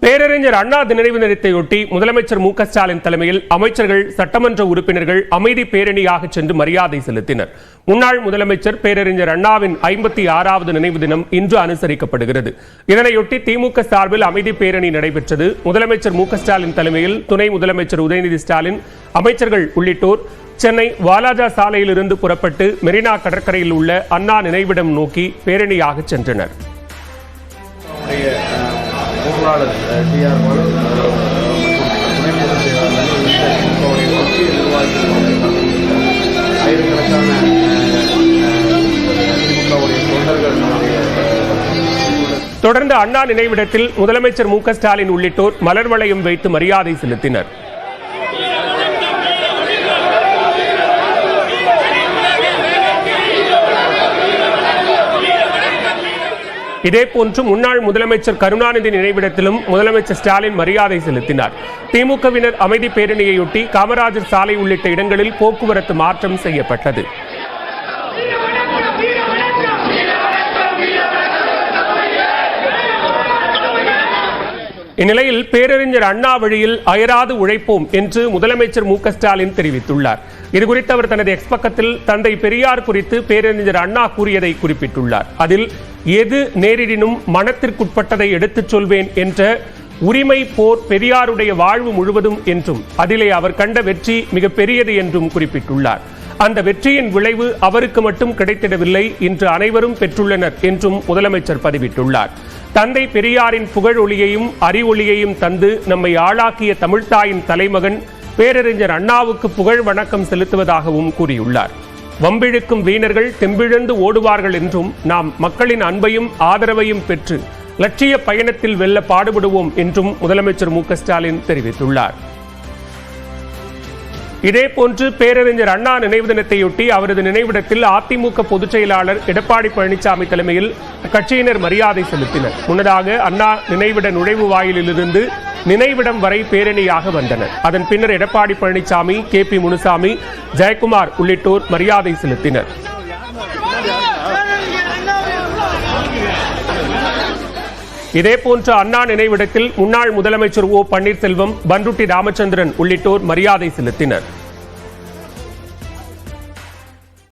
பேரறிஞர் அண்ணா நினைவு தினத்தையொட்டி முதலமைச்சர் மு க ஸ்டாலின் தலைமையில் அமைச்சர்கள், சட்டமன்ற உறுப்பினர்கள் அமைதி பேரணியாக சென்று மரியாதை செலுத்தினர். முன்னாள் முதலமைச்சர் பேரறிஞர் அண்ணாவின் 56வது நினைவு தினம் இன்று அனுசரிக்கப்படுகிறது. இதனையொட்டி திமுக சார்பில் அமைதி பேரணி நடைபெற்றது. முதலமைச்சர் மு க ஸ்டாலின் தலைமையில் துணை முதலமைச்சர் உதயநிதி ஸ்டாலின், அமைச்சர்கள் உள்ளிட்டோர் சென்னை வாலாஜா சாலையிலிருந்து புறப்பட்டு மெரினா கடற்கரையில் உள்ள அண்ணா நினைவிடம் நோக்கி பேரணியாக சென்றனர். தொடர்ந்து அண்ணா நினைவிடத்தில் முதலமைச்சர் மு க ஸ்டாலின் உள்ளிட்டோர் மலர் வளையம் வைத்து மரியாதை செலுத்தினர். இதேபோன்று முன்னாள் முதலமைச்சர் கருணாநிதி நினைவிடத்திலும் முதலமைச்சர் ஸ்டாலின் மரியாதை செலுத்தினார். திமுகவினர் அமைதி பேரணியையொட்டி காமராஜர் சாலை உள்ளிட்ட இடங்களில் போக்குவரத்து மாற்றம் செய்யப்பட்டது. இந்நிலையில் பேரறிஞர் அண்ணா வழியில் அயராது உழைப்போம் என்று முதலமைச்சர் மு க ஸ்டாலின் தெரிவித்துள்ளார். இதுகுறித்து அவர் தனது எக்ஸ் பக்கத்தில் தந்தை பெரியார் குறித்து பேரறிஞர் அண்ணா கூறியதை குறிப்பிட்டுள்ளார். அதில் எது நேரிடினும் மனத்திற்குட்பட்டதை எடுத்துச் சொல்வேன் என்ற உரிமை போர் பெரியாருடைய வாழ்வு முழுவதும் என்றும் அதிலே அவர் கண்ட வெற்றி மிக பெரியது என்றும் குறிப்பிட்டுள்ளார். அந்த வெற்றியின் விளைவு அவருக்கு மட்டும் கிடைத்திடவில்லை, இன்று அனைவரும் பெற்றுள்ளனர் என்றும் முதலமைச்சர் பதிவிட்டுள்ளார். தந்தை பெரியாரின் புகழ் ஒளியையும் அறிவொளியையும் தந்து நம்மை ஆளாக்கிய தமிழ்த்தாயின் தலைமகன் பேரறிஞர் அண்ணாவுக்கு புகழ் வணக்கம் செலுத்துவதாகவும் கூறியுள்ளார். வம்பிழுக்கும் வீணர்கள் தெம்பிழந்து ஓடுவார்கள் என்றும் நாம் மக்களின் அன்பையும் ஆதரவையும் பெற்று லட்சிய பயணத்தில் வெல்ல பாடுபடுவோம் என்றும் முதலமைச்சர் மு க ஸ்டாலின் தெரிவித்துள்ளார். இதேபோன்று பேரறிஞர் அண்ணா நினைவு தினத்தையொட்டி அவரது நினைவிடத்தில் அதிமுக பொதுச் செயலாளர் எடப்பாடி பழனிசாமி தலைமையில் கட்சியினர் மரியாதை செலுத்தினர். முன்னதாக அண்ணா நினைவிட நுழைவு வாயிலிலிருந்து நினைவிடம் வரை பேரணியாக வந்தனர். அதன் பின்னர் எடப்பாடி பழனிசாமி, KP முனுசாமி, ஜெயக்குமார் உள்ளிட்டோர் மரியாதை செலுத்தினர். இதேபோன்று அண்ணா நினைவிடத்தில் முன்னாள் முதலமைச்சர் O பன்னீர்செல்வம், பண்ருட்டி ராமச்சந்திரன் உள்ளிட்டோர் மரியாதை செலுத்தினர்.